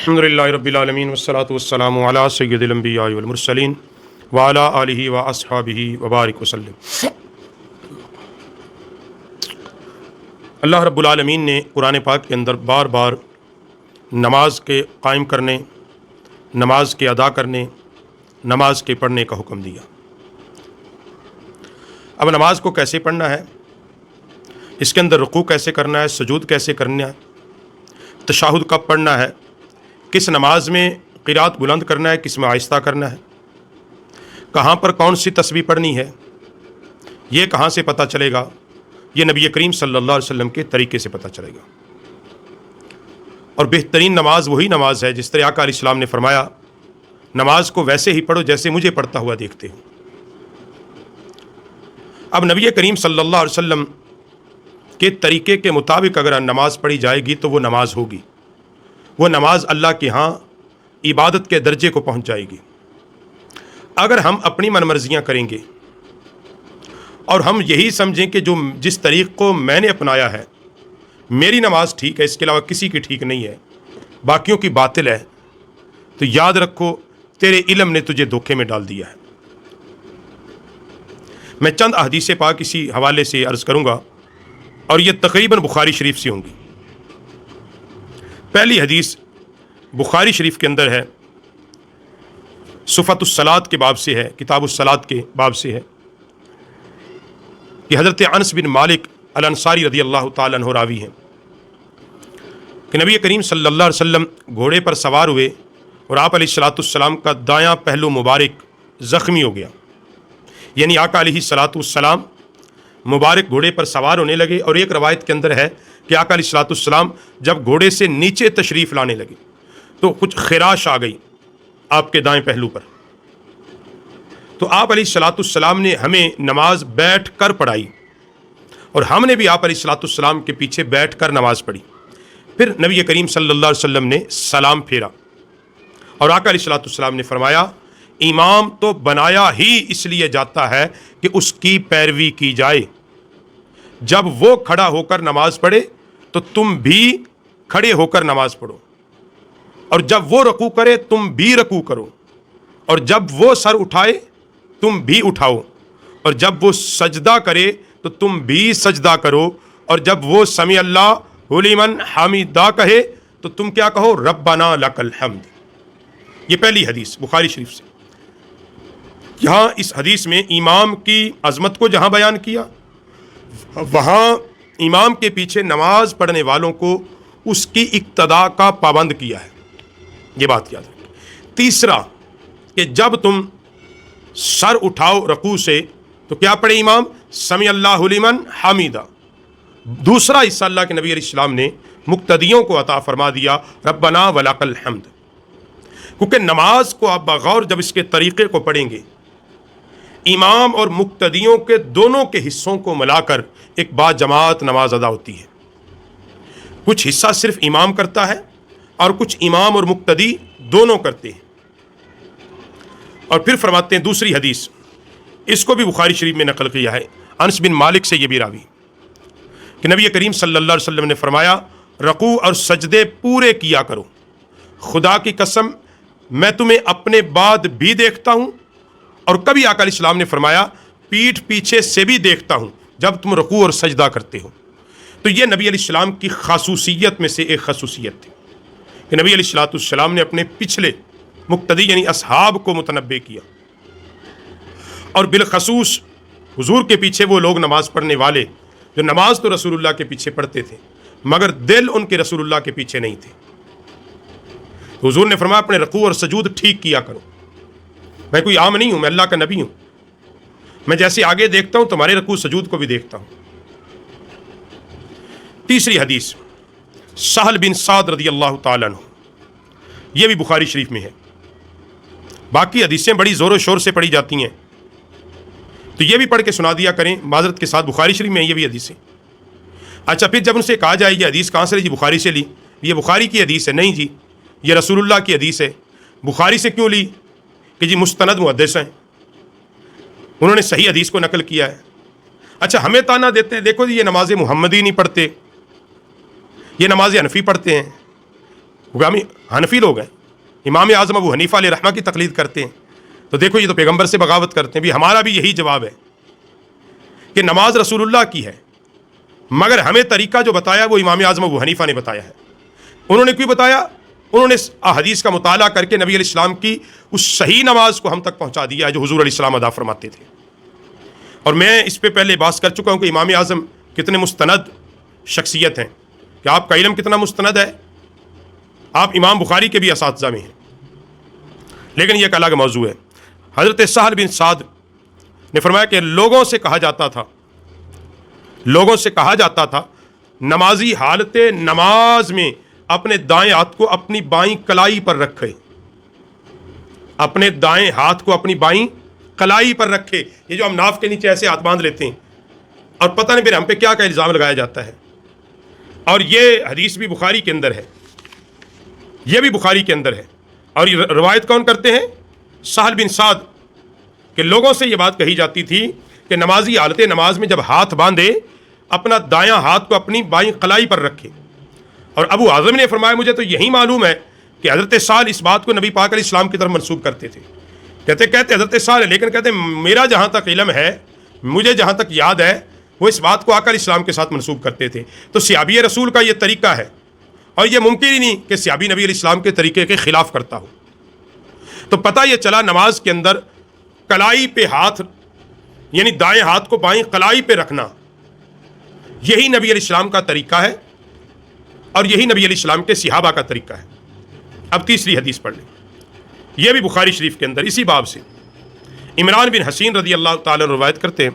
الحمدللہ رب العالمین والصلاة والسلام علی سید الانبیاء والمرسلین وعلی آلہ واصحابہ وبارک وسلم۔ اللہ رب العالمین نے قرآن پاک کے اندر بار بار نماز کے قائم کرنے، نماز کے ادا کرنے، نماز کے پڑھنے کا حکم دیا۔ اب نماز کو کیسے پڑھنا ہے، اس کے اندر رکوع کیسے کرنا ہے، سجود کیسے کرنا ہے، تشہد کب پڑھنا ہے، کس نماز میں قرات بلند کرنا ہے، کس میں آہستہ کرنا ہے، کہاں پر کون سی تسبیح پڑھنی ہے، یہ کہاں سے پتہ چلے گا؟ یہ نبی کریم صلی اللہ علیہ وسلم کے طریقے سے پتہ چلے گا۔ اور بہترین نماز وہی نماز ہے جس طرح آقا علیہ السلام نے فرمایا، نماز کو ویسے ہی پڑھو جیسے مجھے پڑھتا ہوا دیکھتے ہو۔ اب نبی کریم صلی اللہ علیہ وسلم کے طریقے کے مطابق اگر نماز پڑھی جائے گی تو وہ نماز ہوگی، وہ نماز اللہ کے ہاں عبادت کے درجے کو پہنچ جائے گی۔ اگر ہم اپنی من مرضیاں کریں گے اور ہم یہی سمجھیں کہ جس طریق کو میں نے اپنایا ہے میری نماز ٹھیک ہے، اس کے علاوہ کسی کی ٹھیک نہیں ہے، باقیوں کی باطل ہے، تو یاد رکھو تیرے علم نے تجھے دھوکے میں ڈال دیا ہے۔ میں چند احادیث پاک اسی حوالے سے عرض کروں گا اور یہ تقریباً بخاری شریف سے ہوں گی۔ پہلی حدیث بخاری شریف کے اندر ہے، صفۃ الصلاۃ کے باب سے ہے، کتاب الصلاۃ کے باب سے ہے کہ حضرت انس بن مالک الانصاری رضی اللہ تعالیٰ عنہ راوی ہیں کہ نبی کریم صلی اللہ علیہ وسلم گھوڑے پر سوار ہوئے اور آپ علیہ الصلاۃ والسلام کا دایاں پہلو مبارک زخمی ہو گیا، یعنی آقا علیہ الصلاۃ والسلام مبارک گھوڑے پر سوار ہونے لگے، اور ایک روایت کے اندر ہے کہ آقا علیہ الصلاۃ والسلام جب گھوڑے سے نیچے تشریف لانے لگے تو کچھ خراش آ گئی آپ کے دائیں پہلو پر، تو آپ علیہ الصلاۃ والسلام نے ہمیں نماز بیٹھ کر پڑھائی اور ہم نے بھی آپ علیہ الصلاۃ والسلام کے پیچھے بیٹھ کر نماز پڑھی۔ پھر نبی کریم صلی اللہ علیہ وسلم نے سلام پھیرا اور آقا علیہ الصلاۃ والسلام نے فرمایا، امام تو بنایا ہی اس لیے جاتا ہے کہ اس کی پیروی کی جائے، جب وہ کھڑا ہو کر نماز پڑھے تو تم بھی کھڑے ہو کر نماز پڑھو، اور جب وہ رکوع کرے تم بھی رکوع کرو، اور جب وہ سر اٹھائے تم بھی اٹھاؤ، اور جب وہ سجدہ کرے تو تم بھی سجدہ کرو، اور جب وہ سمیع اللہ لمن حمیدہ کہے تو تم کیا کہو؟ ربنا لک الحمد۔ یہ پہلی حدیث بخاری شریف سے۔ یہاں اس حدیث میں امام کی عظمت کو جہاں بیان کیا، وہاں امام کے پیچھے نماز پڑھنے والوں کو اس کی اقتداء کا پابند کیا ہے، یہ بات یاد رکھیں۔ تیسرا کہ جب تم سر اٹھاؤ رکوع سے تو کیا پڑھے امام؟ سمیع اللہ لمن حمیدہ۔ دوسرا حصہ اللہ کے نبی علیہ السلام نے مقتدیوں کو عطا فرما دیا، ربنا ولک الحمد، کیونکہ نماز کو آپ بغور جب اس کے طریقے کو پڑھیں گے، امام اور مقتدیوں کے دونوں کے حصوں کو ملا کر ایک با جماعت نماز ادا ہوتی ہے۔ کچھ حصہ صرف امام کرتا ہے اور کچھ امام اور مقتدی دونوں کرتے ہیں۔ اور پھر فرماتے ہیں دوسری حدیث، اس کو بھی بخاری شریف میں نقل کیا ہے، انس بن مالک سے یہ بھی راوی کہ نبی کریم صلی اللہ علیہ وسلم نے فرمایا، رکوع اور سجدے پورے کیا کرو، خدا کی قسم میں تمہیں اپنے بعد بھی دیکھتا ہوں، اور کبھی آقا علیہ السلام نے فرمایا پیٹھ پیچھے سے بھی دیکھتا ہوں جب تم رکوع اور سجدہ کرتے ہو۔ تو یہ نبی علیہ السلام کی خصوصیت میں سے ایک خصوصیت تھی کہ نبی علیہ الصلوۃ والسلام نے اپنے پچھلے مقتدی یعنی اصحاب کو متنبہ کیا، اور بالخصوص حضور کے پیچھے وہ لوگ نماز پڑھنے والے جو نماز تو رسول اللہ کے پیچھے پڑھتے تھے مگر دل ان کے رسول اللہ کے پیچھے نہیں تھے۔ حضور نے فرمایا اپنے رکوع اور سجود ٹھیک کیا کرو، میں کوئی عام نہیں ہوں، میں اللہ کا نبی ہوں، میں جیسے آگے دیکھتا ہوں تمہارے رکوع سجود کو بھی دیکھتا ہوں۔ تیسری حدیث سہل بن سعد رضی اللہ تعالیٰ عنہ، یہ بھی بخاری شریف میں ہے۔ باقی حدیثیں بڑی زور و شور سے پڑھی جاتی ہیں تو یہ بھی پڑھ کے سنا دیا کریں معذرت کے ساتھ، بخاری شریف میں یہ بھی حدیثیں۔ اچھا پھر جب ان سے کہا جائے یہ حدیث کہاں سے لی؟ جی بخاری سے لی، یہ بخاری کی حدیث ہے؟ نہیں جی یہ رسول اللہ کی حدیث ہے۔ بخاری سے کیوں لی؟ کہ جی مستند محدث ہیں، انہوں نے صحیح حدیث کو نقل کیا ہے۔ اچھا ہمیں تانا دیتے ہیں، دیکھو جی یہ نماز محمدی نہیں پڑھتے، یہ نماز حنفی پڑھتے ہیں، ہم حنفی لوگ ہیں، امام اعظم ابو حنیفہ علیہ رحمہ کی تقلید کرتے ہیں، تو دیکھو یہ تو پیغمبر سے بغاوت کرتے ہیں. بھی ہمارا بھی یہی جواب ہے کہ نماز رسول اللہ کی ہے، مگر ہمیں طریقہ جو بتایا وہ امام اعظم ابو حنیفہ نے بتایا ہے. انہوں نے کیوں بتایا؟ انہوں نے احادیث کا مطالعہ کر کے نبی علیہ السلام کی اس صحیح نماز کو ہم تک پہنچا دیا ہے جو حضور علیہ السلام ادا فرماتے تھے. اور میں اس پہ پہلے بات کر چکا ہوں کہ امام اعظم کتنے مستند شخصیت ہیں، کہ آپ کا علم کتنا مستند ہے. آپ امام بخاری کے بھی اساتذہ میں ہیں، لیکن یہ ایک الگ موضوع ہے. حضرت سہل بن سعد نے فرمایا کہ لوگوں سے کہا جاتا تھا نمازی حالت نماز میں اپنے دائیں ہاتھ کو اپنی بائیں کلائی پر رکھے، اپنے دائیں ہاتھ کو اپنی بائیں کلائی پر رکھے. یہ جو ہم ناف کے نیچے ایسے ہاتھ باندھ لیتے ہیں اور پتہ نہیں پھر ہم پہ کیا کیا الزام لگایا جاتا ہے. اور یہ حدیث بھی بخاری کے اندر ہے، یہ بھی بخاری کے اندر ہے. اور یہ روایت کون کرتے ہیں؟ سہل بن سعد. کہ لوگوں سے یہ بات کہی جاتی تھی کہ نمازی حالت نماز میں جب ہاتھ باندھے اپنا دایاں ہاتھ کو اپنی بائیں کلائی پر رکھے. اور ابو اعظم نے فرمایا مجھے تو یہی معلوم ہے کہ حضرت سہل اس بات کو نبی پاک علیہ السلام کی طرف منسوب کرتے تھے. کہتے حضرت سہل ہے، لیکن کہتے میرا جہاں تک علم ہے، مجھے جہاں تک یاد ہے، وہ اس بات کو آقا علیہ السلام کے ساتھ منسوب کرتے تھے. تو صحابی رسول کا یہ طریقہ ہے، اور یہ ممکن ہی نہیں کہ صحابی نبی علیہ السلام کے طریقے کے خلاف کرتا ہو. تو پتہ یہ چلا نماز کے اندر کلائی پہ ہاتھ، یعنی دائیں ہاتھ کو بائیں کلائی پہ رکھنا، یہی نبی علیہ السلام کا طریقہ ہے، اور یہی نبی علیہ السلام کے صحابہ کا طریقہ ہے. اب تیسری حدیث پڑھ لیں، یہ بھی بخاری شریف کے اندر اسی باب سے. عمران بن حسین رضی اللہ تعالیٰ عنہ روایت کرتے ہیں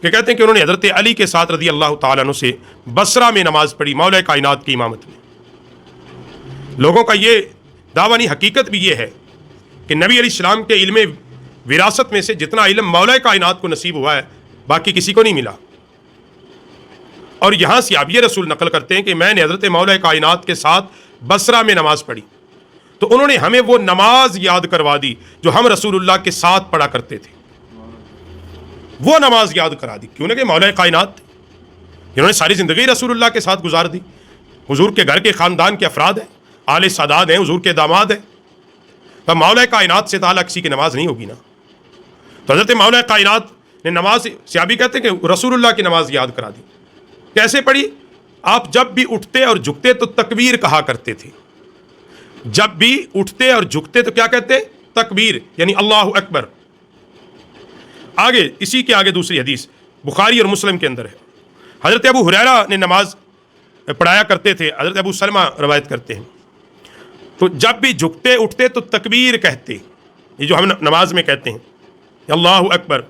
کہ کہتے ہیں کہ انہوں نے حضرت علی کے ساتھ رضی اللہ تعالیٰ عنہ سے بصرہ میں نماز پڑھی مولا کائنات کی امامت میں. لوگوں کا یہ دعویٰ نہیں، حقیقت بھی یہ ہے کہ نبی علیہ السلام کے علم وراثت میں سے جتنا علم مولا کائنات کو نصیب ہوا ہے باقی کسی کو نہیں ملا. اور یہاں صحابی رسول نقل کرتے ہیں کہ میں نے حضرت مولا کائنات کے ساتھ بصرہ میں نماز پڑھی، تو انہوں نے ہمیں وہ نماز یاد کروا دی جو ہم رسول اللہ کے ساتھ پڑھا کرتے تھے. وہ نماز یاد کرا دی، کیوں نہ کہ مولا کائنات جنہوں نے ساری زندگی رسول اللہ کے ساتھ گزار دی، حضور کے گھر کے خاندان کے افراد ہیں، آل سادات ہیں، حضور کے داماد ہیں. تو مولا کائنات سے تعالیٰ کسی کی نماز نہیں ہوگی نا. تو حضرت مولا کائنات نے نماز، صحابی کہتے ہیں کہ رسول اللہ کی نماز یاد کرا دی. کیسے پڑھی؟ آپ جب بھی اٹھتے اور جھکتے تو تکبیر کہا کرتے تھے. جب بھی اٹھتے اور جھکتے تو کیا کہتے؟ تکبیر، یعنی اللہ اکبر. آگے اسی کے آگے دوسری حدیث بخاری اور مسلم کے اندر ہے. حضرت ابو ہریرہ نے نماز پڑھایا کرتے تھے، حضرت ابو سلمہ روایت کرتے ہیں. تو جب بھی جھکتے اٹھتے تو تکبیر کہتے، یہ جو ہم نماز میں کہتے ہیں اللہ اکبر.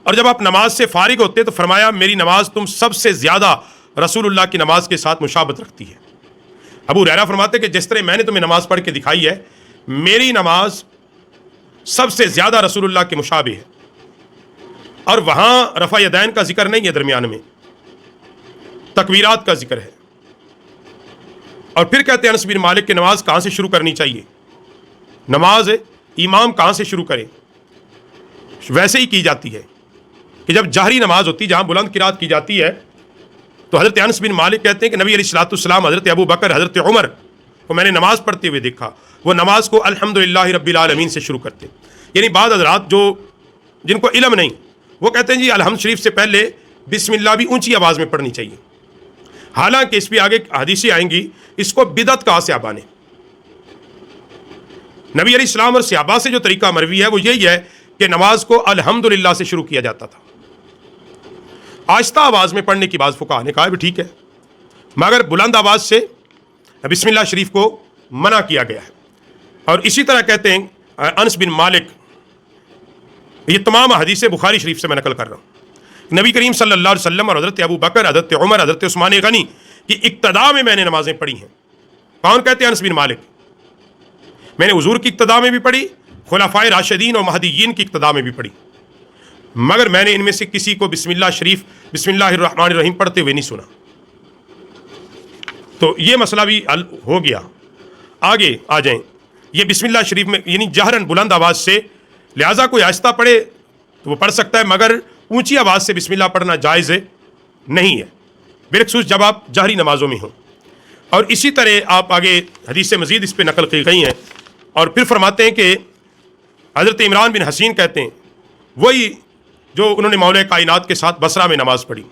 اور جب آپ نماز سے فارغ ہوتے تو فرمایا میری نماز تم سب سے زیادہ رسول اللہ کی نماز کے ساتھ مشابہت رکھتی ہے. ابو ہریرہ فرماتے کہ جس طرح میں نے تمہیں نماز پڑھ کے دکھائی ہے، میری نماز سب سے زیادہ رسول اللہ کے مشابہ ہے. اور وہاں رفع یدین کا ذکر نہیں ہے، درمیان میں تکبیرات کا ذکر ہے. اور پھر کہتے ہیں انس بن مالک کہ نماز کہاں سے شروع کرنی چاہیے؟ نماز امام کہاں سے شروع کرے؟ ویسے ہی کی جاتی ہے کہ جب جہری نماز ہوتی، جہاں بلند قرات کی جاتی ہے، تو حضرت انس بن مالک کہتے ہیں کہ نبی علیہ الصلوۃ والسلام، حضرت ابو بکر، حضرت عمر کو میں نے نماز پڑھتے ہوئے دیکھا، وہ نماز کو الحمدللہ رب العالمین سے شروع کرتے. یعنی بعض حضرات جو جن کو علم نہیں، وہ کہتے ہیں جی الحمد شریف سے پہلے بسم اللہ بھی اونچی آواز میں پڑھنی چاہیے. حالانکہ اس پہ آگے حدیثیں آئیں گی، اس کو بدعت کہا صحابہ نے. نبی علیہ السلام اور صحابہ سے جو طریقہ مروی ہے وہ یہی ہے کہ نماز کو الحمدللہ سے شروع کیا جاتا تھا. آہستہ آواز میں پڑھنے کی بعض فقہاء نے کہا بھی ٹھیک ہے، مگر بلند آواز سے بسم اللہ شریف کو منع کیا گیا ہے. اور اسی طرح کہتے ہیں انس بن مالک، یہ تمام حدیث بخاری شریف سے میں نقل کر رہا ہوں، نبی کریم صلی اللہ علیہ وسلم اور حضرت ابو بکر، حضرت عمر، حضرت عثمان غنی کی اقتداء میں نے نمازیں پڑھی ہیں. کون کہتے ہیں؟ انس بن مالک. میں نے حضور کی اقتداء میں بھی پڑھی، خلفائے راشدین اور مہدیین کی اقتداء میں بھی پڑھی، مگر میں نے ان میں سے کسی کو بسم اللہ شریف، بسم اللہ الرحمن الرحیم پڑھتے ہوئے نہیں سنا. تو یہ مسئلہ بھی حل ہو گیا. آگے آ جائیں، یہ بسم اللہ شریف میں یعنی جہرن بلند آواز سے، لہٰذا کوئی آہستہ پڑھے تو وہ پڑھ سکتا ہے، مگر اونچی آواز سے بسم اللہ پڑھنا جائز نہیں ہے، بالخصوص جب آپ جہری نمازوں میں ہوں. اور اسی طرح آپ آگے حدیث مزید اس پہ نقل کی گئی ہیں، اور پھر فرماتے ہیں کہ حضرت عمران بن حسین کہتے ہیں وہی جو انہوں نے مولا کائنات کے ساتھ بصرہ میں نماز پڑھی،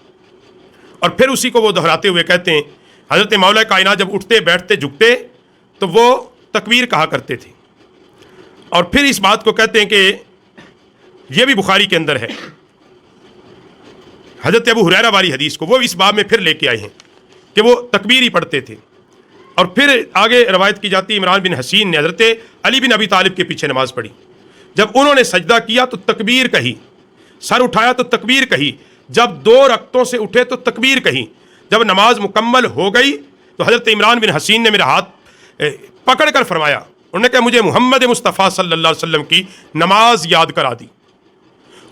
اور پھر اسی کو وہ دہراتے ہوئے کہتے ہیں حضرت مولا کائنات جب اٹھتے بیٹھتے جھکتے تو وہ تکبیر کہا کرتے تھے، اور پھر اس بات کو کہتے ہیں کہ یہ بھی بخاری کے اندر ہے، حضرت ابو ہریرہ والی حدیث کو وہ اس باب میں پھر لے کے آئے ہیں کہ وہ تکبیر ہی پڑھتے تھے۔ اور پھر آگے روایت کی جاتی ہے عمران بن حسین نے حضرت علی بن ابی طالب کے پیچھے نماز پڑھی، جب انہوں نے سجدہ کیا تو تکبیر کہی، سر اٹھایا تو تکبیر کہی، جب 2 رکعتوں سے اٹھے تو تکبیر کہی، جب نماز مکمل ہو گئی تو حضرت عمران بن حسین نے میرا ہاتھ پکڑ کر فرمایا، انہوں نے کہا مجھے محمد مصطفیٰ صلی اللہ علیہ وسلم کی نماز یاد کرا دی،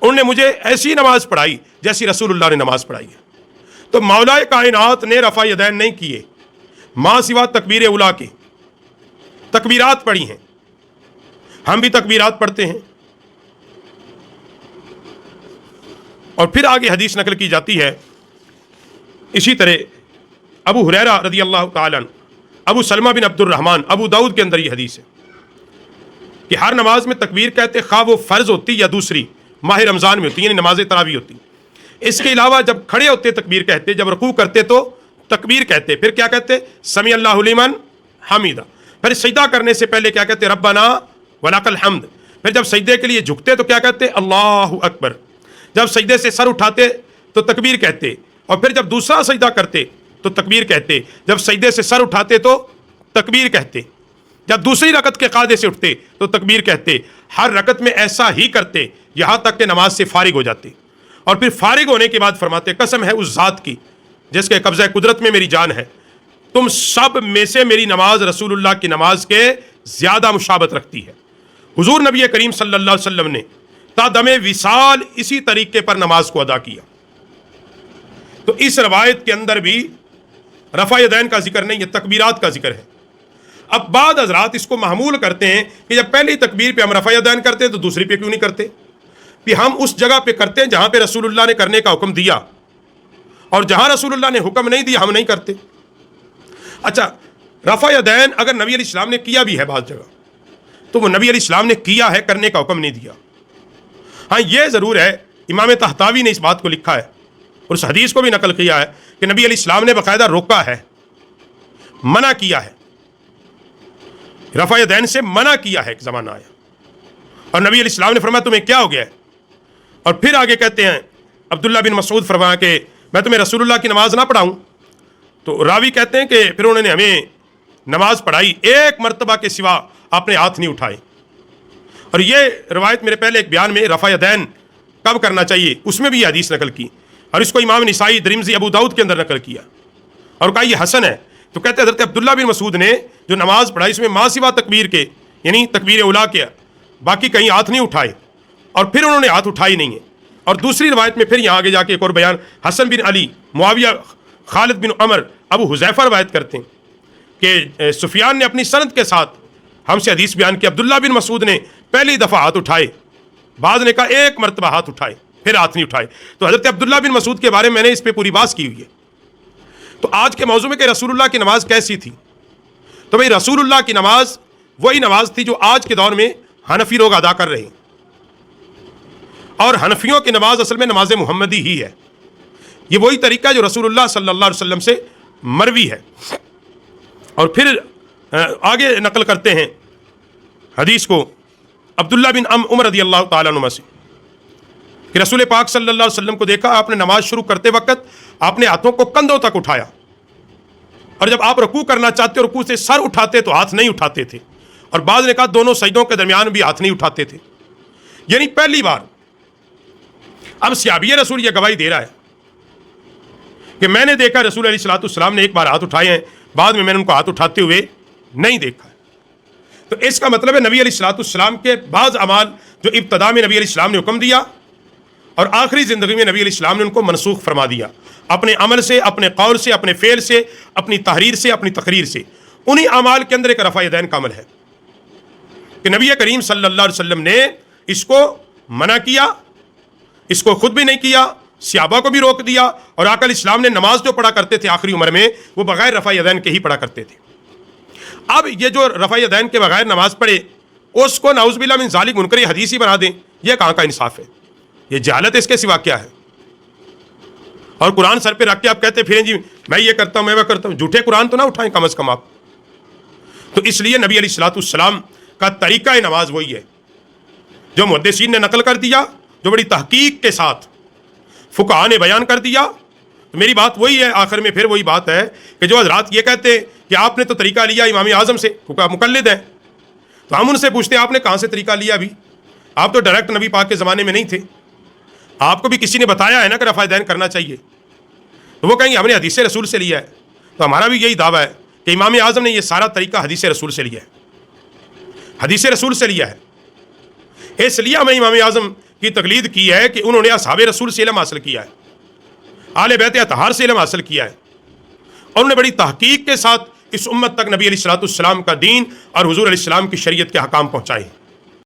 انہوں نے مجھے ایسی نماز پڑھائی جیسی رسول اللہ نے نماز پڑھائی ہے۔ تو مولا کائنات نے رفع یدین نہیں کیے، ماں سوا تکبیر اولا کے تکبیرات پڑھی ہیں، ہم بھی تکبیرات پڑھتے ہیں۔ اور پھر آگے حدیث نقل کی جاتی ہے اسی طرح ابو ہریرہ رضی اللہ تعالیٰ عنہ، ابو سلمہ بن عبد الرحمن، ابو داؤد کے اندر یہ حدیث ہے کہ ہر نماز میں تکبیر کہتے، خواہ وہ فرض ہوتی یا دوسری ماہ رمضان میں ہوتی، یعنی نماز تراویح ہوتی۔ اس کے علاوہ جب کھڑے ہوتے تکبیر کہتے، جب رکوع کرتے تو تکبیر کہتے، پھر کیا کہتے؟ سمیع اللہ لمن حمیدہ۔ پھر سجدہ کرنے سے پہلے کیا کہتے؟ ربنا ولک الحمد۔ پھر جب سجدے کے لیے جھکتے تو کیا کہتے؟ اللہ اکبر۔ جب سجدے سے سر اٹھاتے تو تکبیر کہتے، اور پھر جب دوسرا سجدہ کرتے تو تکبیر کہتے، جب سجدے سے سر اٹھاتے تو تکبیر کہتے، جب دوسری رکعت کے قاعدے سے اٹھتے تو تکبیر کہتے۔ ہر رکعت میں ایسا ہی کرتے یہاں تک کہ نماز سے فارغ ہو جاتے، اور پھر فارغ ہونے کے بعد فرماتے قسم ہے اس ذات کی جس کے قبضہ قدرت میں میری جان ہے، تم سب میں سے میری نماز رسول اللہ کی نماز کے زیادہ مشابہت رکھتی ہے۔ حضور نبی کریم صلی اللہ علیہ وسلم نے تا دم وصال اسی طریقے پر نماز کو ادا کیا۔ تو اس روایت کے اندر بھی رفع یدین کا ذکر نہیں ہے، تکبیرات کا ذکر ہے۔ اب بعض حضرات اس کو محمول کرتے ہیں کہ جب پہلی تکبیر پہ ہم رفع یدین کرتے ہیں تو دوسری پہ کیوں نہیں کرتے؟ کہ ہم اس جگہ پہ کرتے ہیں جہاں پہ رسول اللہ نے کرنے کا حکم دیا، اور جہاں رسول اللہ نے حکم نہیں دیا ہم نہیں کرتے۔ اچھا، رفع یدین اگر نبی علیہ السلام نے کیا بھی ہے بعض جگہ، تو وہ نبی علیہ السلام نے کیا ہے، کرنے کا حکم نہیں دیا۔ ہاں یہ ضرور ہے، امام طحطاوی نے اس بات کو لکھا ہے اور اس حدیث کو بھی نقل کیا ہے کہ نبی علیہ السلام نے باقاعدہ روکا ہے، منع کیا ہے، رفع یدین سے منع کیا ہے۔ ایک زمانہ آیا اور نبی علیہ السلام نے فرمایا تمہیں کیا ہو گیا ہے؟ اور پھر آگے کہتے ہیں عبداللہ بن مسعود فرمایا کہ میں تمہیں رسول اللہ کی نماز نہ پڑھاؤں؟ تو راوی کہتے ہیں کہ پھر انہوں نے ہمیں نماز پڑھائی، ایک مرتبہ کے سوا آپ نے ہاتھ نہیں اٹھائے۔ اور یہ روایت میرے پہلے ایک بیان میں رفع یدین کب کرنا چاہیے اس میں بھی یہ حدیث نقل کی، اور اس کو امام نسائی، ترمذی، ابو داؤد کے اندر نقل کیا اور کہا یہ حسن ہے۔ تو کہتے حضرت عبداللہ بن مسعود نے جو نماز پڑھائی اس میں ماں سوا تکبیر کے، یعنی تکبیر اولا کے باقی کہیں ہاتھ نہیں اٹھائے، اور پھر انہوں نے ہاتھ اٹھائی نہیں ہے۔ اور دوسری روایت میں پھر یہاں آگے جا کے ایک اور بیان حسن بن علی، معاویہ، خالد بن عمر، ابو حذیفہ روایت کرتے ہیں کہ سفیان نے اپنی سند کے ساتھ ہم سے حدیث بیان کی، عبداللہ بن مسعود نے پہلی دفعہ ہاتھ اٹھائے، بعض نے کہا ایک مرتبہ ہاتھ اٹھائے پھر ہاتھ نہیں اٹھائے۔ تو حضرت عبداللہ بن مسعود کے بارے میں نے اس پہ پوری بات کی ہوئی ہے۔ تو آج کے موضوع میں کہ رسول اللہ کی نماز کیسی تھی، تو بھئی رسول اللہ کی نماز وہی نماز تھی جو آج کے دور میں حنفی لوگ ادا کر رہے ہیں، اور حنفیوں کی نماز اصل میں نماز محمدی ہی ہے۔ یہ وہی طریقہ جو رسول اللہ صلی اللہ علیہ وسلم سے مروی ہے۔ اور پھر آگے نقل کرتے ہیں حدیث کو عبداللہ بن عمر رضی اللہ تعالیٰ عنہ سے کہ رسول پاک صلی اللہ علیہ وسلم کو دیکھا، آپ نے نماز شروع کرتے وقت آپ نے ہاتھوں کو کندھوں تک اٹھایا، اور جب آپ رکوع کرنا چاہتے رکوع سے سر اٹھاتے تو ہاتھ نہیں اٹھاتے تھے، اور بعض نے کہا دونوں سجدوں کے درمیان بھی ہاتھ نہیں اٹھاتے تھے۔ یعنی پہلی بار اب صحابی رسول یہ گواہی دے رہا ہے کہ میں نے دیکھا رسول علیہ الصلوۃ والسلام نے ایک بار ہاتھ اٹھائے ہیں، بعد میں نے ان کو ہاتھ اٹھاتے ہوئے نہیں دیکھا ہے۔ تو اس کا مطلب ہے نبی علیہ الصلوۃ والسلام کے بعض اعمال جو ابتدا میں نبی علیہ السلام نے حکم دیا اور آخری زندگی میں نبی علیہ السلام نے ان کو منسوخ فرما دیا، اپنے عمل سے، اپنے قول سے، اپنے فعل سے، اپنی تحریر سے، اپنی تقریر سے۔ انہی اعمال کے اندر ایک رفع یدین کا عمل ہے کہ نبی کریم صلی اللہ علیہ وسلم نے اس کو منع کیا، اس کو خود بھی نہیں کیا صحابہ کو بھی روک دیا، اور آقا علیہ السلام نے نماز جو پڑھا کرتے تھے آخری عمر میں وہ بغیر رفع یدین کے ہی پڑھا کرتے تھے۔ اب یہ جو رفع یدین کے بغیر نماز پڑھے اس کو نعوذ باللہ من ذالک منکر حدیث ہی بنا دیں، یہ کہاں کا انصاف ہے؟ یہ جہالت ہے، اس کے سوا کیا ہے؟ اور قرآن سر پہ رکھ کے آپ کہتے پھریں جی میں یہ کرتا ہوں میں وہ کرتا ہوں، جھوٹے قرآن تو نہ اٹھائیں کم از کم آپ۔ تو اس لیے نبی علیہ الصلوۃ والسلام کا طریقہ نماز وہی ہے جو محدثین نے نقل کر دیا، جو بڑی تحقیق کے ساتھ فقہاء نے بیان کر دیا۔ تو میری بات وہی ہے، آخر میں پھر وہی بات ہے کہ جو حضرات یہ کہتے ہیں کہ آپ نے تو طریقہ لیا امام اعظم سے کیونکہ آپ مقلد ہیں، تو ہم ان سے پوچھتے ہیں آپ نے کہاں سے طریقہ لیا؟ ابھی آپ تو ڈائریکٹ نبی پاک کے زمانے میں نہیں تھے، آپ کو بھی کسی نے بتایا ہے نا کہ رفع یدین کرنا چاہیے، تو وہ کہیں گے ہم نے حدیث رسول سے لیا ہے۔ تو ہمارا بھی یہی دعویٰ ہے کہ امام اعظم نے یہ سارا طریقہ حدیث رسول سے لیا ہے، حدیث رسول سے لیا ہے۔ اس لیے ہمیں امام اعظم کی تقلید کی ہے کہ انہوں نے اصحاب رسول سے علم حاصل کیا ہے، اہل بیت اطہار سے علم حاصل کیا ہے، اور انہوں نے بڑی تحقیق کے ساتھ اس امت تک نبی علیہ الصلوۃ والسلام کا دین اور حضور علیہ السلام کی شریعت کے احکام پہنچائے۔